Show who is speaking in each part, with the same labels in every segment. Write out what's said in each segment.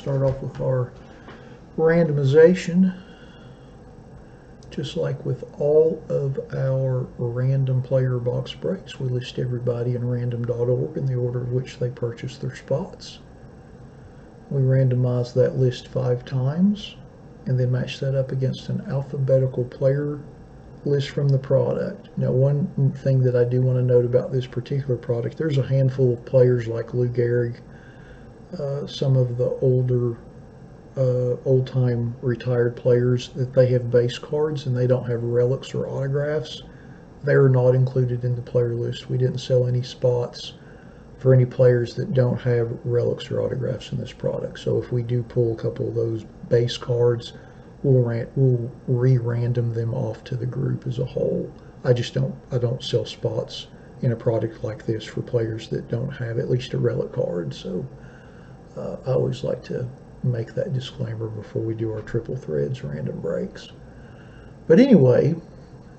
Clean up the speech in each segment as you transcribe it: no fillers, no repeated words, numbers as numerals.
Speaker 1: Start off with our randomization. Just like with all of our random player box breaks, we list everybody in random.org in the order of which they purchased their spots. We randomize that list 5 times and then match that up against an alphabetical player list from the product. Now, one thing that I do want to note about this particular product, there's a handful of players like Lou Gehrig, some of the older old-time retired players, that they have base cards and they don't have relics or autographs. They're not included in the player list. We didn't sell any spots for any players that don't have relics or autographs in this product. So if we do pull a couple of those base cards, we'll re-random them off to the group as a whole. I don't sell spots in a product like this for players that don't have at least a relic card. So I always like to make that disclaimer before we do our triple threads random breaks. But anyway,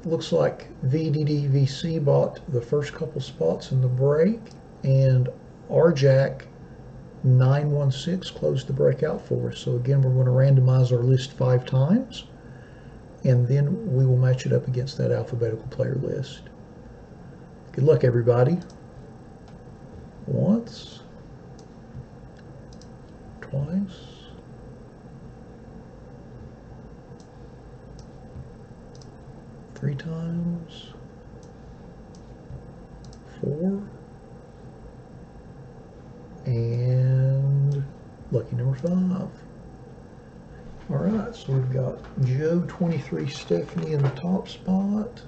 Speaker 1: looks like VDDVC bought the first couple spots in the break, and RJack 916 closed the break out for us. So again, we're going to randomize our list 5 times, and then we will match it up against that alphabetical player list. Good luck, everybody. Once, twice, 3 times, 4, and lucky number 5. All right, so we've got Joe 23 Stephanie in the top spot.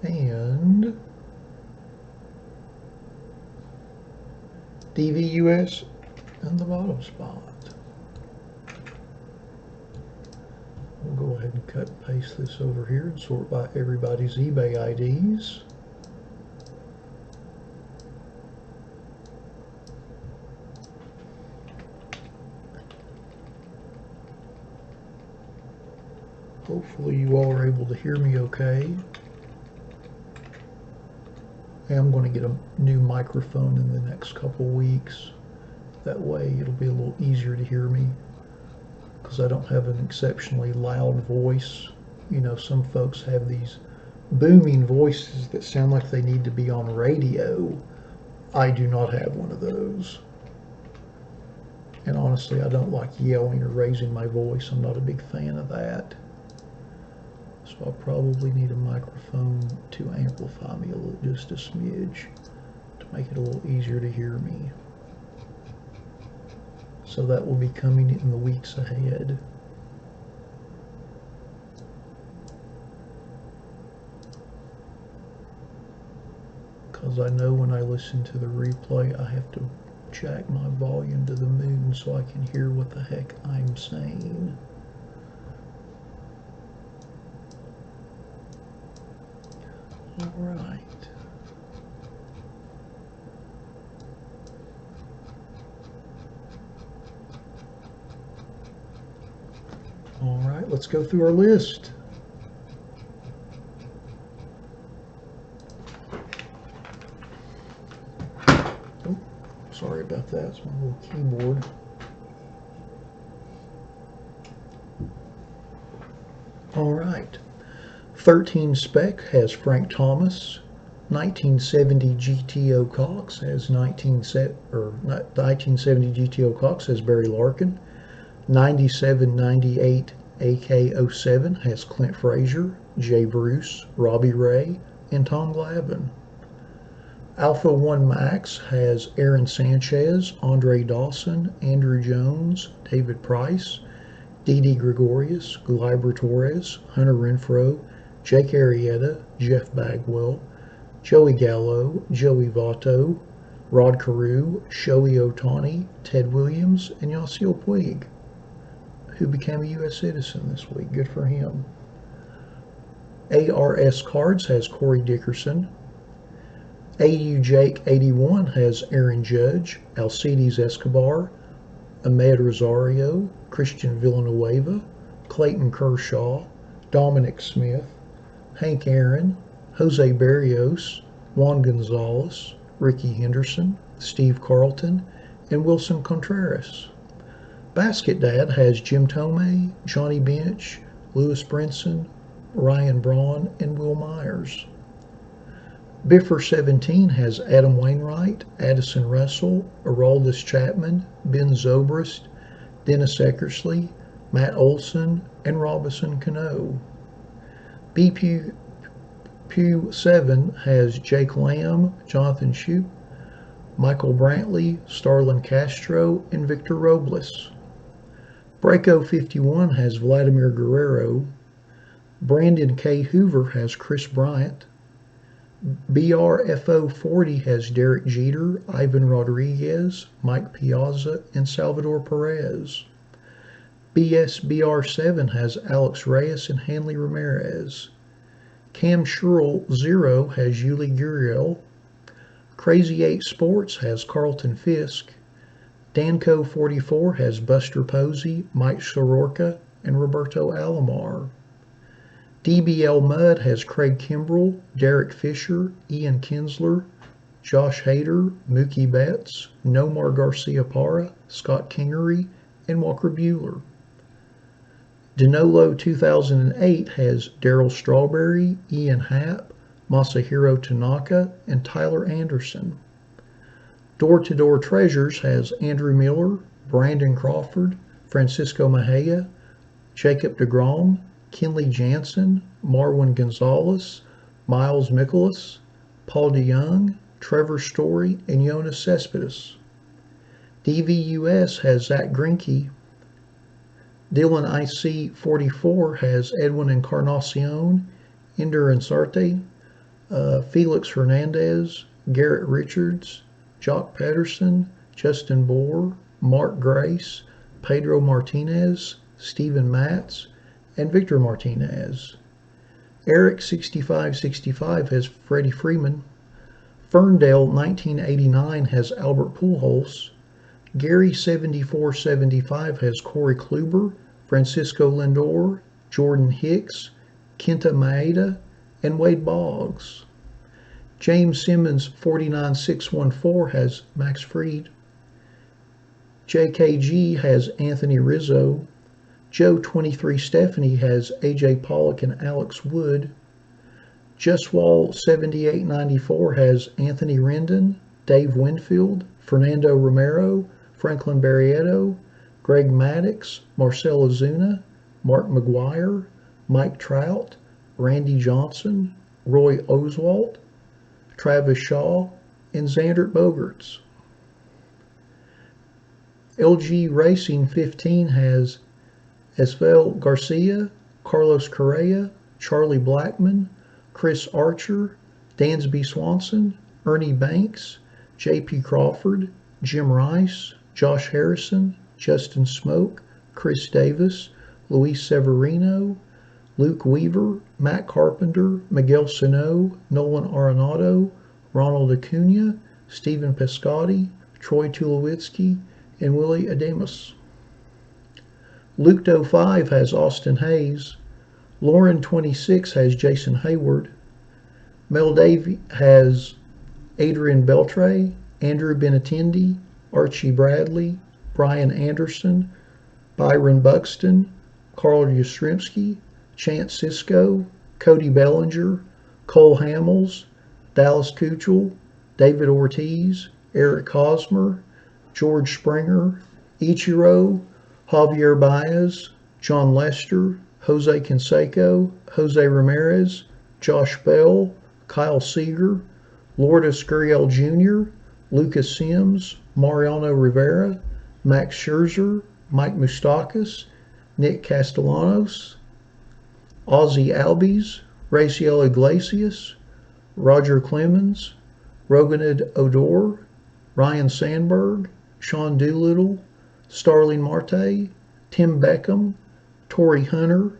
Speaker 1: And DVUS in the bottom spot. We'll go ahead and cut and paste this over here and sort by everybody's eBay IDs. Hopefully you all are able to hear me okay. I'm going to get a new microphone in the next couple weeks. That way it'll be a little easier to hear me, because I don't have an exceptionally loud voice. You know, some folks have these booming voices that sound like they need to be on radio. I do not have one of those. And honestly, I don't like yelling or raising my voice. I'm not a big fan of that. So I'll probably need a microphone to amplify me just a smidge, to make it a little easier to hear me. So that will be coming in the weeks ahead. Because I know when I listen to the replay, I have to jack my volume to the moon so I can hear what the heck I'm saying. All right. All right, let's go through our list. Oh, sorry about that. It's my little keyboard. All right. 13 Spec has Frank Thomas. 1970 GTO Cox has 1970 GTO Cox has Barry Larkin. 97-98 AK07 has Clint Frazier, Jay Bruce, Robbie Ray, and Tom Glavine. Alpha 1 Max has Aaron Sanchez, Andre Dawson, Andrew Jones, David Price, Didi Gregorius, Gleyber Torres, Hunter Renfroe, Jake Arrieta, Jeff Bagwell, Joey Gallo, Joey Votto, Rod Carew, Shohei Ohtani, Ted Williams, and Yasiel Puig, who became a U.S. citizen this week. Good for him. ARS Cards has Corey Dickerson. AU Jake 81 has Aaron Judge, Alcides Escobar, Ahmed Rosario, Christian Villanueva, Clayton Kershaw, Dominic Smith, Hank Aaron, Jose Berrios, Juan Gonzalez, Ricky Henderson, Steve Carlton, and Wilson Contreras. Basket Dad has Jim Tomei, Johnny Bench, Lewis Brinson, Ryan Braun, and Will Myers. Biffer 17 has Adam Wainwright, Addison Russell, Aroldis Chapman, Ben Zobrist, Dennis Eckersley, Matt Olson, and Robinson Cano. B Pew 7 has Jake Lamb, Jonathan Shoup, Michael Brantley, Starlin Castro, and Victor Robles. Braco 51 has Vladimir Guerrero. Brandon K. Hoover has Chris Bryant. BRFO 40 has Derek Jeter, Ivan Rodriguez, Mike Piazza, and Salvador Perez. BSBR 7 has Alex Reyes and Hanley Ramirez. Cam Sherrill 0 has Yuli Gurriel. Crazy 8 Sports has Carlton Fisk. Danco 44 has Buster Posey, Mike Soroka, and Roberto Alomar. DBL Mud has Craig Kimbrell, Derek Fisher, Ian Kinsler, Josh Hader, Mookie Betts, Nomar Garcia-Parra, Scott Kingery, and Walker Buehler. Denolo 2008 has Darryl Strawberry, Ian Happ, Masahiro Tanaka, and Tyler Anderson. Door to Door Treasures has Andrew Miller, Brandon Crawford, Francisco Mejia, Jacob deGrom, Kenley Jansen, Marwin Gonzalez, Miles Mikolas, Paul DeYoung, Trevor Story, and Jonas Cespedes. DVUS has Zach Greinke. Dylan IC 44 has Edwin Encarnacion, Ender Insarte, Felix Hernandez, Garrett Richards, Jock Pedersen, Justin Bohr, Mark Grace, Pedro Martinez, Stephen Matz, and Victor Martinez. Eric 6565 has Freddie Freeman. Ferndale 1989 has Albert Pujols. Gary 7475 has Corey Kluber, Francisco Lindor, Jordan Hicks, Kenta Maeda, and Wade Boggs. James Simmons 49614 has Max Fried. JKG has Anthony Rizzo. Joe 23 Stephanie has AJ Pollock and Alex Wood. Justwall 7894 has Anthony Rendon, Dave Winfield, Fernando Romero, Franklin Barrietto, Greg Maddox, Marcell Ozuna, Mark McGuire, Mike Trout, Randy Johnson, Roy Oswalt, Travis Shaw, and Xander Bogaerts. LG Racing 15 has Esvel Garcia, Carlos Correa, Charlie Blackmon, Chris Archer, Dansby Swanson, Ernie Banks, J.P. Crawford, Jim Rice, Josh Harrison, Justin Smoke, Chris Davis, Luis Severino, Luke Weaver, Matt Carpenter, Miguel Sano, Nolan Arenado, Ronald Acuna, Stephen Piscotty, Troy Tulowitzki, and Willie Adamus. Luke 05 has Austin Hayes. Lauren 26 has Jason Hayward. Mel Davey has Adrian Beltre, Andrew Benintendi, Archie Bradley, Brian Anderson, Byron Buxton, Carl Yastrzemski, Chance Sisco, Cody Bellinger, Cole Hamels, Dallas Keuchel, David Ortiz, Eric Hosmer, George Springer, Ichiro, Javier Baez, John Lester, Jose Canseco, Jose Ramirez, Josh Bell, Kyle Seager, Lourdes Gurriel Jr., Lucas Sims, Mariano Rivera, Max Scherzer, Mike Moustakas, Nick Castellanos, Ozzie Albies, Raciel Iglesias, Roger Clemens, Roganid Odor, Ryan Sandberg, Sean Doolittle, Starling Marte, Tim Beckham, Torrey Hunter,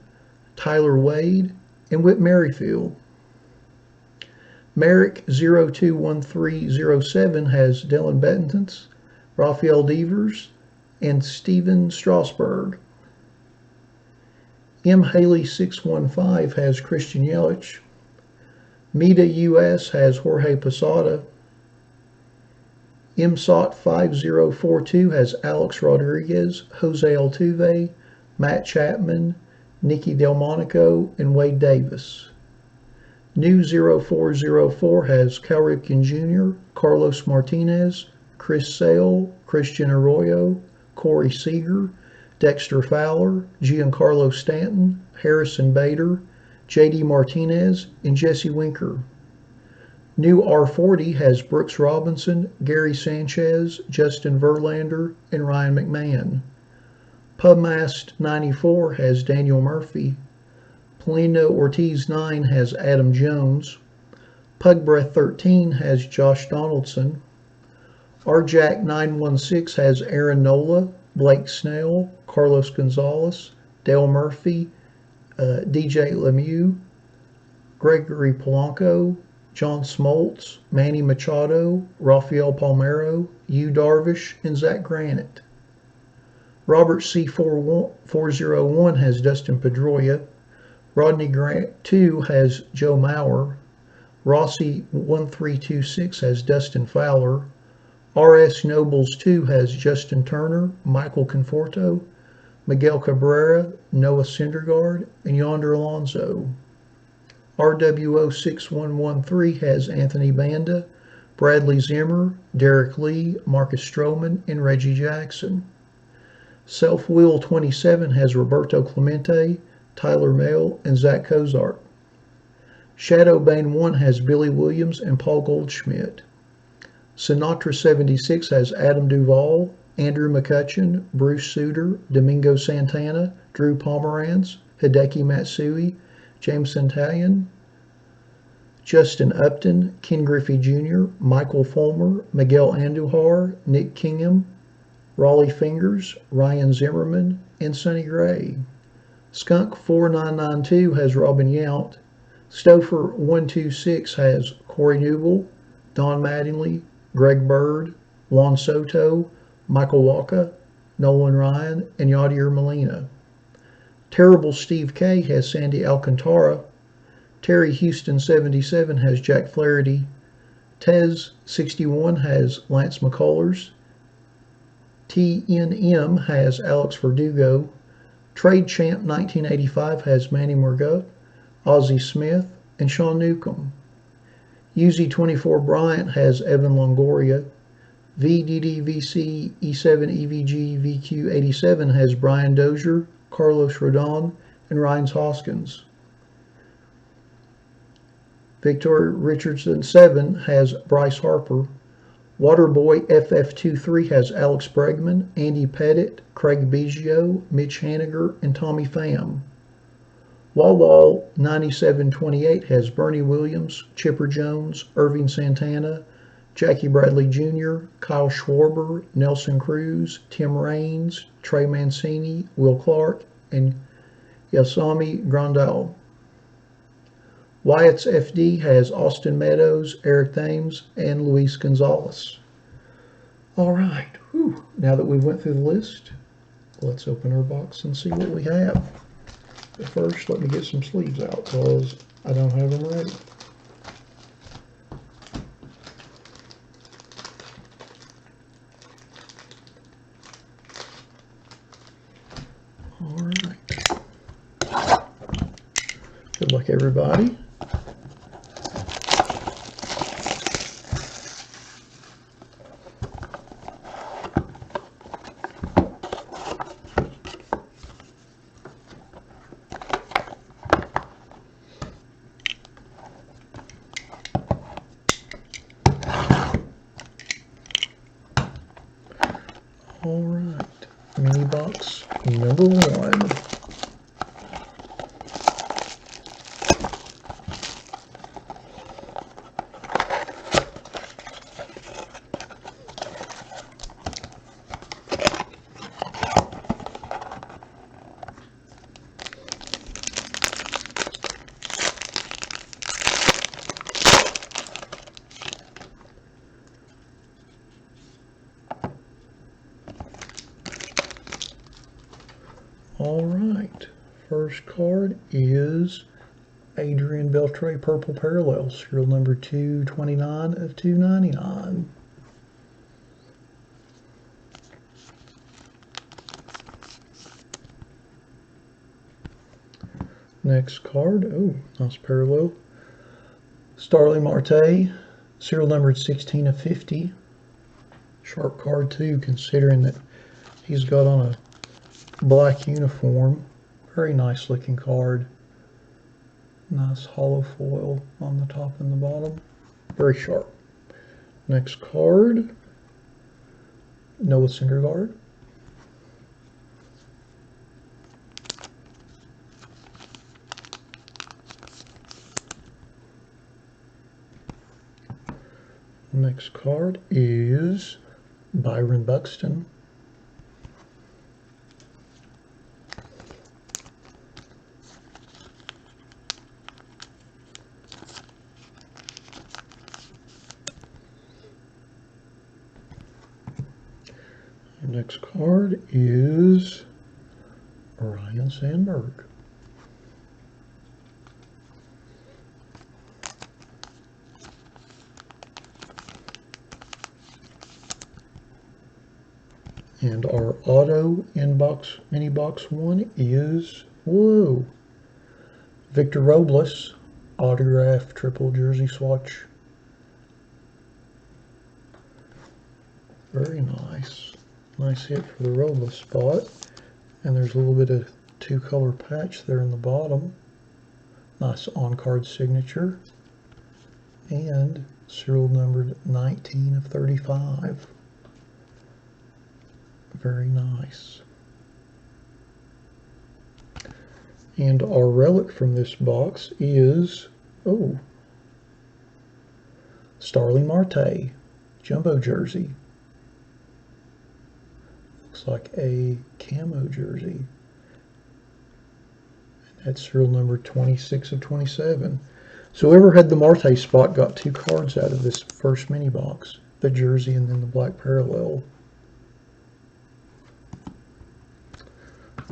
Speaker 1: Tyler Wade, and Whit Merrifield. Merrick 021307 has Dylan Bettentance, Rafael Devers, and Steven Strasburg. M. Haley 615 has Christian Yelich. Meta US has Jorge Posada. MSOT 5042 has Alex Rodriguez, Jose Altuve, Matt Chapman, Nicky Delmonico, and Wade Davis. New 0404 has Cal Ripken Jr., Carlos Martinez, Chris Sale, Christian Arroyo, Corey Seager, Dexter Fowler, Giancarlo Stanton, Harrison Bader, J.D. Martinez, and Jesse Winker. New R40 has Brooks Robinson, Gary Sanchez, Justin Verlander, and Ryan McMahon. PubMast 94 has Daniel Murphy. Polino Ortiz 9 has Adam Jones. Pug Breath 13 has Josh Donaldson. RJack 916 has Aaron Nola, Blake Snell, Carlos Gonzalez, Dale Murphy, DJ Lemieux, Gregory Polanco, John Smoltz, Manny Machado, Rafael Palmeiro, Yu Darvish, and Zach Granite. Robert C401 has Dustin Pedroia. Rodney Grant 2 has Joe Mauer. Rossi 1326 has Dustin Fowler. RS Nobles 2 has Justin Turner, Michael Conforto, Miguel Cabrera, Noah Syndergaard, and Yonder Alonso. RWO 6113 has Anthony Banda, Bradley Zimmer, Derek Lee, Marcus Stroman, and Reggie Jackson. Self Will 27 has Roberto Clemente, Tyler Mahle, and Zach Cozart. Shadowbane 1 has Billy Williams and Paul Goldschmidt. Sinatra 76 has Adam Duvall, Andrew McCutchen, Bruce Sutter, Domingo Santana, Drew Pomeranz, Hideki Matsui, James Santallion, Justin Upton, Ken Griffey Jr., Michael Fulmer, Miguel Andujar, Nick Kingham, Raleigh Fingers, Ryan Zimmerman, and Sonny Gray. Skunk 4992 has Robin Yount. Stouffer 126 has Corey Newell, Don Mattingly, Greg Bird, Juan Soto, Michael Walker, Nolan Ryan, and Yadier Molina. Terrible Steve K has Sandy Alcantara. Terry Houston 77 has Jack Flaherty. Tez 61 has Lance McCullers. TNM has Alex Verdugo. Trade Champ 1985 has Manny Murguff, Ozzie Smith, and Sean Newcomb. UZ24 Bryant has Evan Longoria. VDDVC E7 EVG VQ87 has Brian Dozier, Carlos Rodon, and Ryan Hoskins. Victor Richardson 7 has Bryce Harper. Waterboy FF23 has Alex Bregman, Andy Pettit, Craig Biggio, Mitch Haniger, and Tommy Pham. Wall 9728 has Bernie Williams, Chipper Jones, Irving Santana, Jackie Bradley Jr., Kyle Schwarber, Nelson Cruz, Tim Raines, Trey Mancini, Will Clark, and Yasami Grandal. Wyatt's FD has Austin Meadows, Eric Thames, and Luis Gonzalez. All right, now that we've went through the list, let's open our box and see what we have. But first, let me get some sleeves out because I don't have them ready. All right. Good luck, everybody. All right, mini box number 1. All right, first card is Adrian Beltre Purple Parallel, serial number 229 of 299. Next card, oh, nice parallel. Starling Marte, serial numbered 16 of 50. Sharp card too, considering that he's got on a black uniform. Very nice looking card. Nice hollow foil on the top and the bottom. Very sharp. Next card, Noah Syndergaard. Next card is Byron Buxton. Next card is Ryan Sandberg. And our auto inbox mini box one is, whoa, Victor Robles, autograph triple jersey swatch. Very nice. Nice hit for the Robles spot. And there's a little bit of two-color patch there in the bottom. Nice on-card signature. And serial numbered 19 of 35. Very nice. And our relic from this box is, oh, Starling Marte, jumbo jersey. Looks like a camo jersey. That's serial number 26 of 27. So whoever had the Marte spot got two cards out of this first mini box, the jersey and then the black parallel.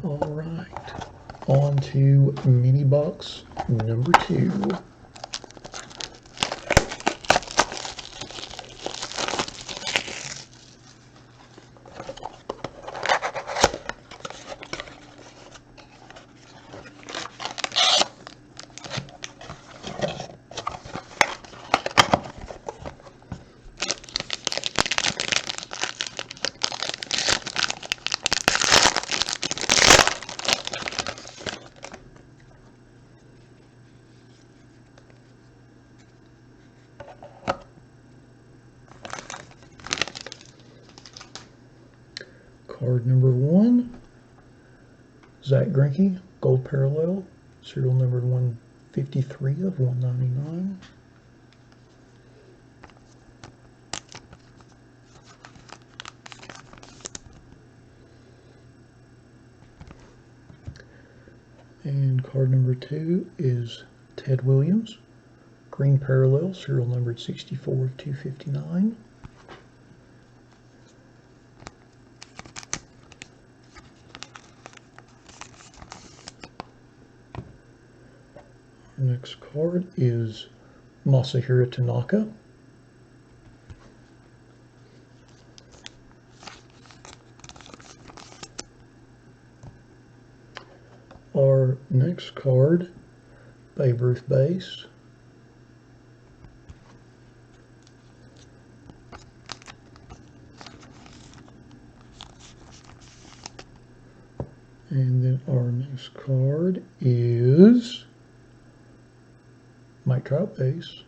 Speaker 1: All right, on to mini box number 2. Card number 1, Zach Greinke, gold parallel, serial numbered 153 of 199. And card number 2 is Ted Williams, green parallel, serial numbered 64 of 259. Our next card is Masahiro Tanaka. Our next card, Babe Ruth base. And then our next card is Mike Trout base.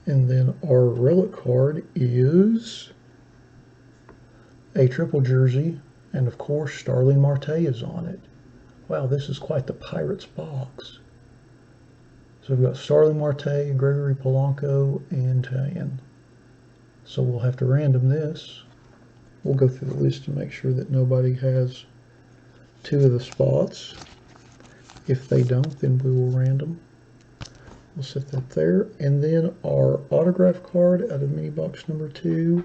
Speaker 1: And then our relic card is a triple jersey, and of course Starling Marte is on it. Wow, this is quite the Pirates box. So we've got Starling Marte, Gregory Polanco, and Taillon. So we'll have to random this. We'll go through the list to make sure that nobody has two of the spots. If they don't, then we will random. We'll set that there. And then our autograph card out of mini box number 2.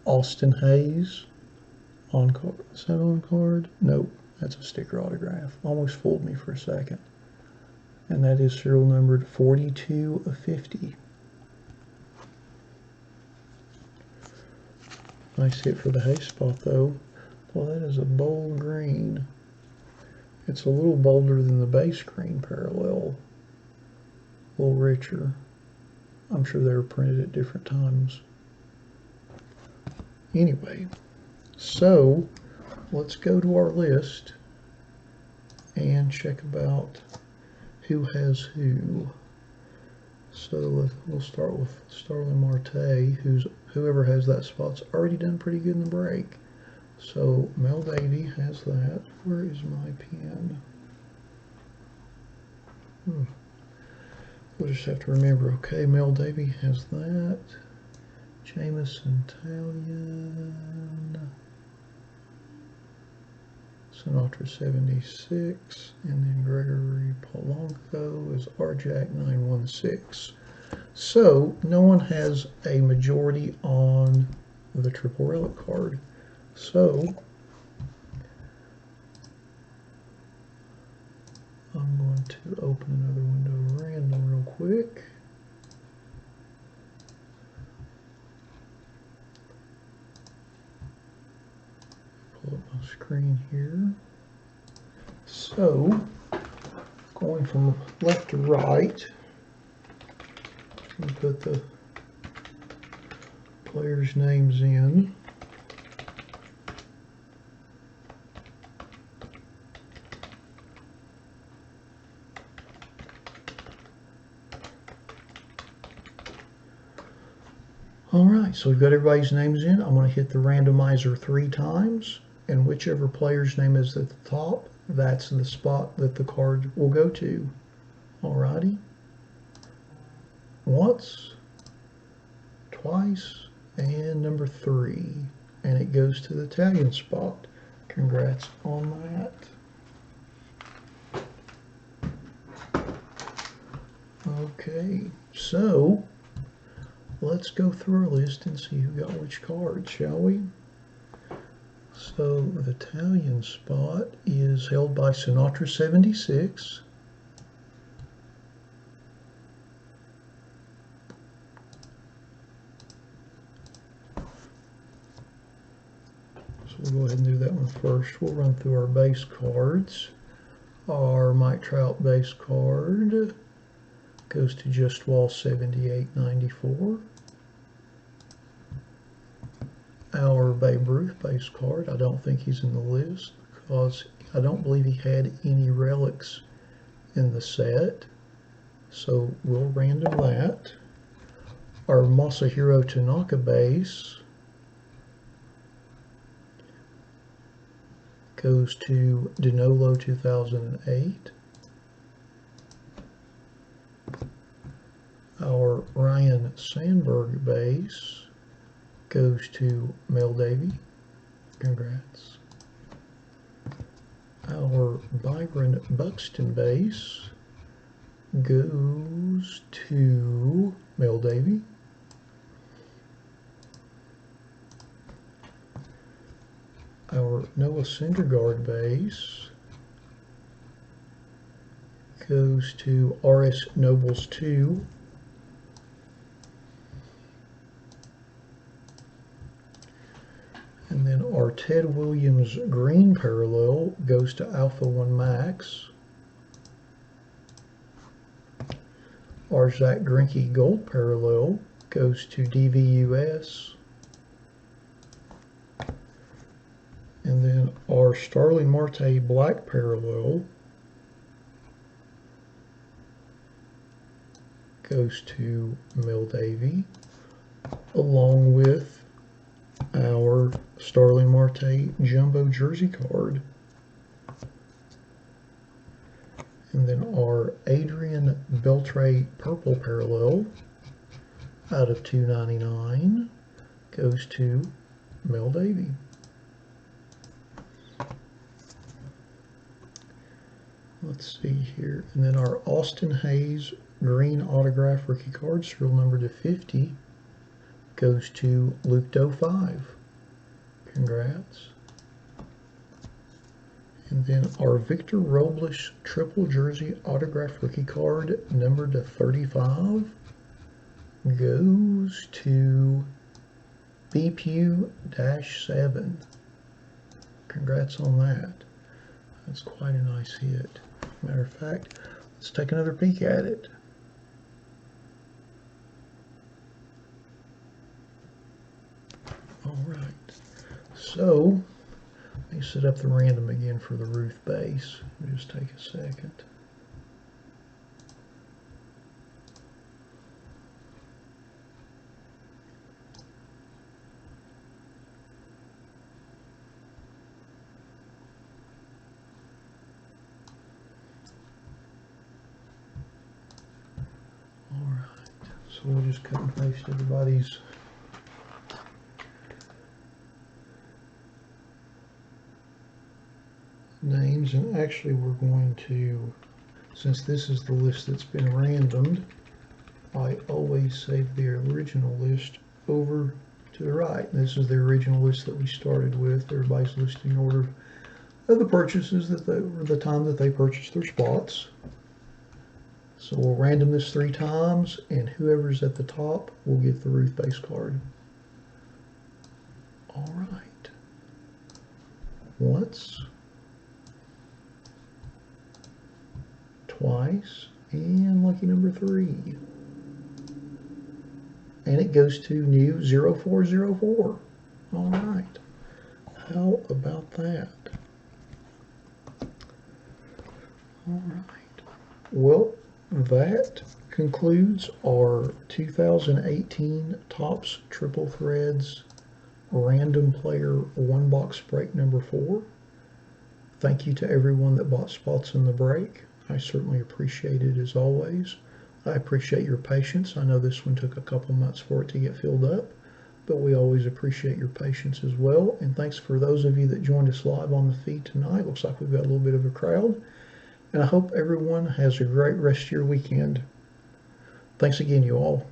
Speaker 1: Austin Hayes. On card. Is that on card? Nope. That's a sticker autograph. Almost fooled me for a second. and that is serial numbered 42 of 50. Nice hit for the hay spot though. Well, that is a bold green. It's a little bolder than the base green parallel. A little richer. I'm sure they were printed at different times. Anyway, so let's go to our list and check about who has who. So we'll start with Starling Marte, whoever has that spot's already done pretty good in the break. So Mel Davy has that. Where is my pen? We'll just have to remember. Okay, Mel Davy has that. Jameson Talion. Sinatra 76, and then Gregory Polanco is RJack 916. So no one has a majority on the triple relic card. So I'm going to open another window of random real quick. Pull up my screen here. So, going from left to right, I'm going to put the players' names in. Alright, so we've got everybody's names in. I'm going to hit the randomizer 3 times, and whichever player's name is at the top, that's the spot that the card will go to. Alrighty. Once, twice, and number 3. And it goes to the Italian spot. Congrats on that. Okay, so let's go through our list and see who got which card, shall we? So the Italian spot is held by Sinatra 76. So we'll go ahead and do that one first. We'll run through our base cards. Our Mike Trout base card goes to Just Wall 7894. Our Babe Ruth base card, I don't think he's in the list because I don't believe he had any relics in the set. So we'll random that. Our Masahiro Tanaka base goes to Dinolo 2008. Our Ryan Sandberg base goes to Mel Davy. Congrats. Our Byron Buxton base goes to Mel Davy. Our Noah Syndergaard base goes to R.S. Nobles 2. And then our Ted Williams green parallel goes to Alpha 1 Max. Our Zach Greinke gold parallel goes to DVUS. And then our Starling Marte black parallel goes to Mel Davy, along with our Starling Marte jumbo jersey card. And then our Adrian Beltre purple parallel out of 299 goes to Mel Davy. Let's see here. And then our Austin Hayes green autograph rookie card, serial number to 50, goes to Luke Doe 5. Congrats. And then our Victor Robles triple jersey autograph rookie card, numbered to 35, goes to BPU-7. Congrats on that. That's quite a nice hit. Matter of fact, let's take another peek at it. All right. So, let me set up the random again for the Ruth base. Just take a second. All right. So we'll just cut and paste everybody's names, and actually we're going to, since this is the list that's been randomed, I always save the original list over to the right. This is the original list that we started with, everybody's listing order of the purchases that they, or the time that they purchased their spots. So we'll random this 3 times, and whoever's at the top will get the Ruth base card. All right. Once, twice, and lucky number 3. And it goes to new 0404. All right. How about that? All right. Well, that concludes our 2018 Topps Triple Threads Random Player 1-box break number 4. Thank you to everyone that bought spots in the break. I certainly appreciate it as always. I appreciate your patience. I know this one took a couple months for it to get filled up, but we always appreciate your patience as well. And thanks for those of you that joined us live on the feed tonight. Looks like we've got a little bit of a crowd. And I hope everyone has a great rest of your weekend. Thanks again, you all.